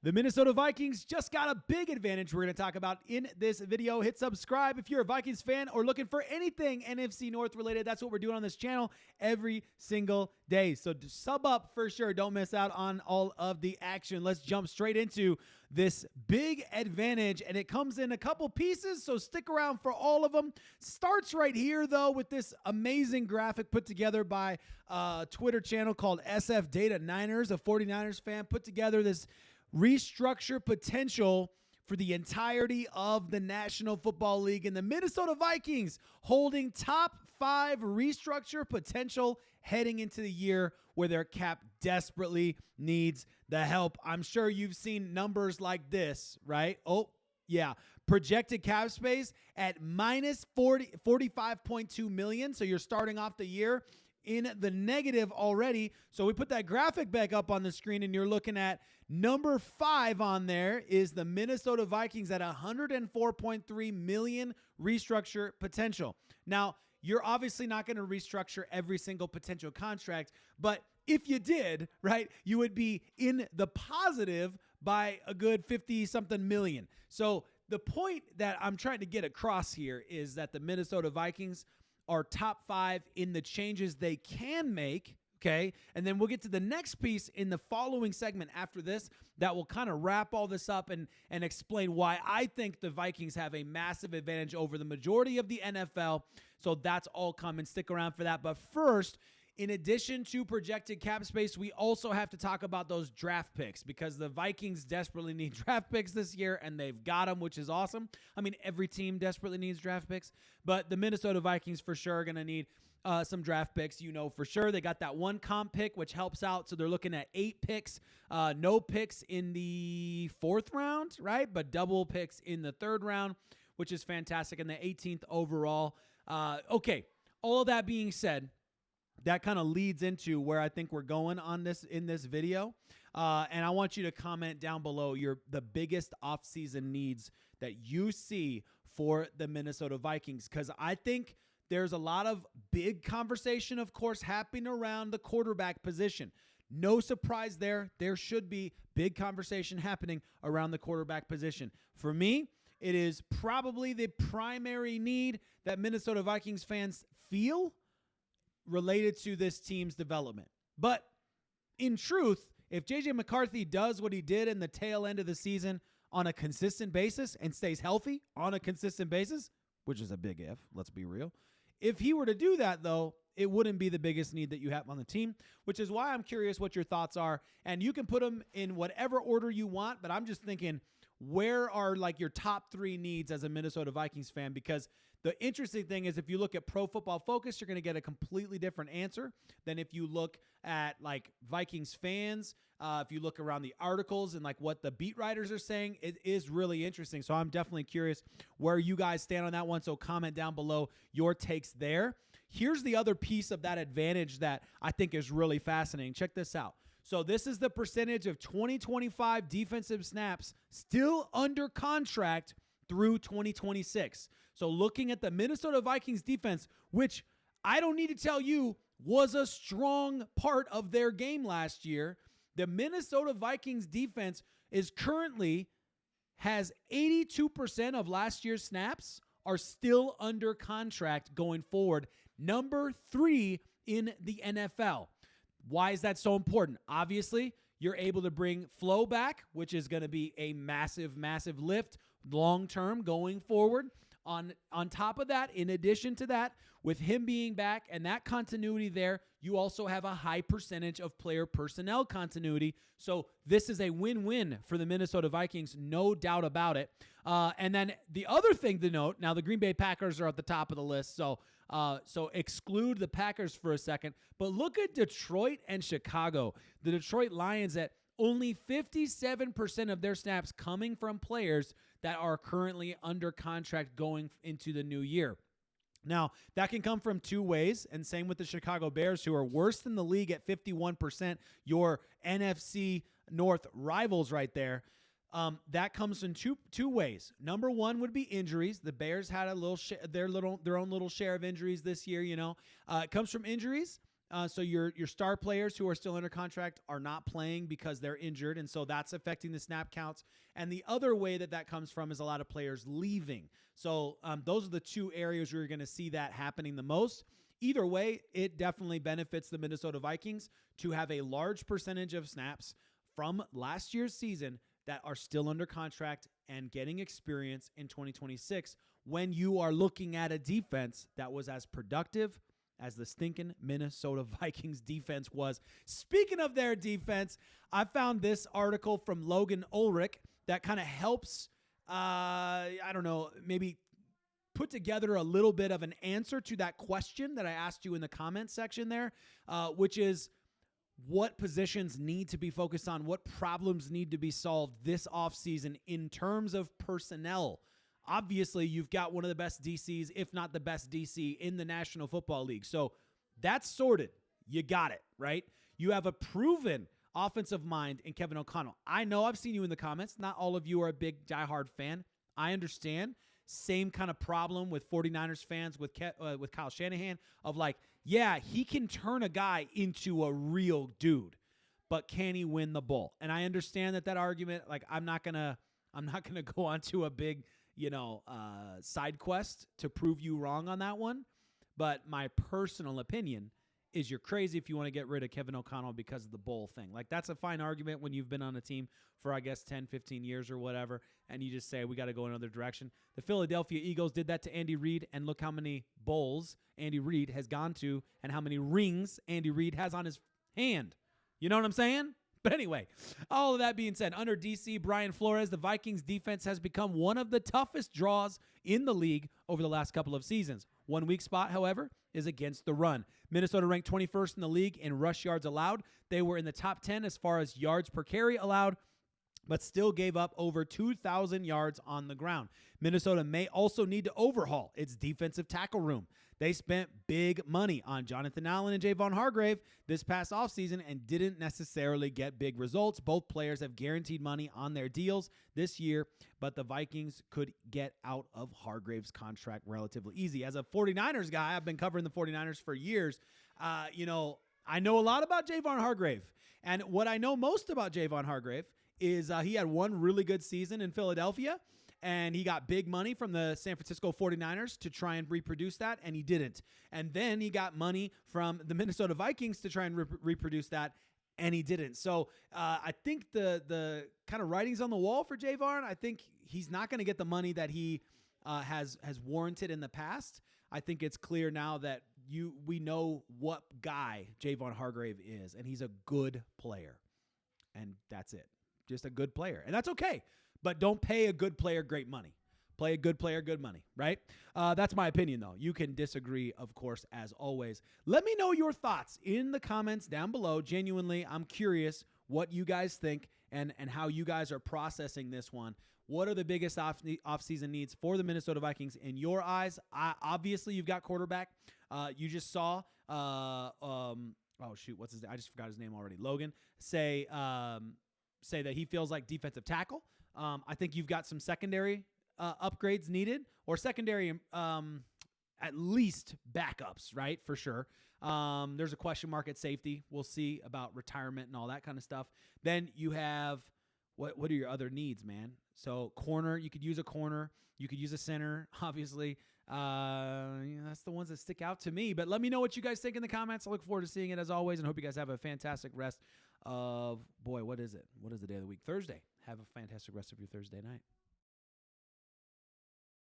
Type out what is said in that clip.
The Minnesota Vikings just got a big advantage we're going to talk about in this video. Hit subscribe if you're a Vikings fan or looking for anything NFC North related. That's what we're doing on this channel every single day. So sub up for sure. Don't miss out on all of the action. Let's jump straight into this big advantage, and it comes in a couple pieces, so stick around for all of them. Starts right here, though, with this amazing graphic put together by a Twitter channel called SF Data Niners, a 49ers fan, put together this restructure potential for the entirety of the National Football League, and the Minnesota Vikings holding top 5 restructure potential heading into the year where their cap desperately needs the help. I'm sure you've seen numbers like this, right? Oh, yeah. Projected cap space at minus 45.2 million. So you're starting off the year in the negative already. So we put that graphic back up on the screen, and you're looking at number 5 on there is the Minnesota Vikings at 104.3 million restructure potential. Now, you're obviously not going to restructure every single potential contract, but if you did, right, you would be in the positive by a good 50-something million. So the point that I'm trying to get across here is that the Minnesota Vikings are top 5 in the changes they can make, okay? And then we'll get to the next piece in the following segment after this that will kind of wrap all this up and explain why I think the Vikings have a massive advantage over the majority of the NFL. So that's all coming. Stick around for that. But first, in addition to projected cap space, we also have to talk about those draft picks because the Vikings desperately need draft picks this year, and they've got them, which is awesome. I mean, every team desperately needs draft picks, but the Minnesota Vikings for sure are going to need some draft picks, for sure. They got that one comp pick, which helps out, so they're looking at 8 picks. No picks in the 4th round, right? But double picks in the 3rd round, which is fantastic, and the 18th overall. Okay, all of that being said, that kind of leads into where I think we're going on this in this video. And I want you to comment down below the biggest offseason needs that you see for the Minnesota Vikings. Because I think there's a lot of big conversation, of course, happening around the quarterback position. No surprise there. There should be big conversation happening around the quarterback position. For me, it is probably the primary need that Minnesota Vikings fans feel related to this team's development. But in truth, if J.J. McCarthy does what he did in the tail end of the season on a consistent basis and stays healthy on a consistent basis, which is a big if, let's be real. If he were to do that, though, it wouldn't be the biggest need that you have on the team, which is why I'm curious what your thoughts are. And you can put them in whatever order you want, but I'm just thinking, where are like your top 3 needs as a Minnesota Vikings fan? Because the interesting thing is if you look at Pro Football Focus, you're going to get a completely different answer than if you look at like Vikings fans. If you look around the articles and like what the beat writers are saying, it is really interesting. So I'm definitely curious where you guys stand on that one. So comment down below your takes there. Here's the other piece of that advantage that I think is really fascinating. Check this out. So this is the percentage of 2025 defensive snaps still under contract through 2026. So looking at the Minnesota Vikings defense, which I don't need to tell you was a strong part of their game last year, the Minnesota Vikings defense is currently has 82% of last year's snaps are still under contract going forward. Number 3 in the NFL. Why is that so important? Obviously, you're able to bring Flo back, which is going to be a massive, massive lift long-term going forward. On top of that, in addition to that, with him being back and that continuity there, you also have a high percentage of player personnel continuity. So this is a win-win for the Minnesota Vikings, no doubt about it. And then the other thing to note, now the Green Bay Packers are at the top of the list, so exclude the Packers for a second. But look at Detroit and Chicago. The Detroit Lions at only 57% of their snaps coming from players that are currently under contract going into the new year. Now, that can come from 2 ways, and same with the Chicago Bears, who are worse than the league at 51%, your NFC North rivals right there. That comes in two ways. Number one would be injuries. The Bears had a little their own little share of injuries this year. It comes from injuries. So your star players who are still under contract are not playing because they're injured, and so that's affecting the snap counts. And the other way that comes from is a lot of players leaving. So those are the two areas where you're going to see that happening the most. Either way, it definitely benefits the Minnesota Vikings to have a large percentage of snaps from last year's season that are still under contract and getting experience in 2026 when you are looking at a defense that was as productive as the stinking Minnesota Vikings defense was. Speaking of their defense, I found this article from Logan Ulrich that kind of helps, maybe put together a little bit of an answer to that question that I asked you in the comment section there, which is what positions need to be focused on, what problems need to be solved this offseason in terms of personnel. Obviously, you've got one of the best DCs, if not the best DC in the National Football League. So that's sorted. You got it, right? You have a proven offensive mind in Kevin O'Connell. I know I've seen you in the comments. Not all of you are a big diehard fan. I understand. Same kind of problem with 49ers fans with Kyle Shanahan of like, yeah, he can turn a guy into a real dude, but can he win the ball? And I understand that argument, like I'm not gonna go on to a big, side quest to prove you wrong on that one. But my personal opinion is you're crazy if you want to get rid of Kevin O'Connell because of the bowl thing. Like that's a fine argument when you've been on a team for, I guess, 10, 15 years or whatever, and you just say, we got to go another direction. The Philadelphia Eagles did that to Andy Reid, and look how many bowls Andy Reid has gone to and how many rings Andy Reid has on his hand. You know what I'm saying? But anyway, all of that being said, under DC Brian Flores, the Vikings defense has become one of the toughest draws in the league over the last couple of seasons. One weak spot, however, is against the run. Minnesota ranked 21st in the league in rush yards allowed. They were in the top 10 as far as yards per carry allowed, but still gave up over 2,000 yards on the ground. Minnesota may also need to overhaul its defensive tackle room. They spent big money on Jonathan Allen and Javon Hargrave this past offseason and didn't necessarily get big results. Both players have guaranteed money on their deals this year, but the Vikings could get out of Hargrave's contract relatively easy. As a 49ers guy, I've been covering the 49ers for years. I know a lot about Javon Hargrave. And what I know most about Javon Hargrave is he had one really good season in Philadelphia, and he got big money from the San Francisco 49ers to try and reproduce that, and he didn't. And then he got money from the Minnesota Vikings to try and reproduce that, and he didn't. So I think the kind of writing's on the wall for Javon. I think he's not going to get the money that he has warranted in the past. I think it's clear now that we know what guy Javon Hargrave is, and he's a good player, and that's it. Just a good player, and that's okay. But don't pay a good player great money. Play a good player good money, right? That's my opinion, though. You can disagree, of course, as always. Let me know your thoughts in the comments down below. Genuinely, I'm curious what you guys think and how you guys are processing this one. What are the biggest offseason needs for the Minnesota Vikings in your eyes? Obviously, you've got quarterback. You just saw, what's his name? I just forgot his name already. Logan say that he feels like defensive tackle. I think you've got some secondary upgrades needed, or secondary at least backups, right? For sure. There's a question mark at safety. We'll see about retirement and all that kind of stuff. Then you have what are your other needs, man? So corner, you could use a corner. You could use a center, obviously. That's the ones that stick out to me. But let me know what you guys think in the comments. I look forward to seeing it as always, and hope you guys have a fantastic rest of, what is it? What is the day of the week? Thursday. Have a fantastic rest of your Thursday night.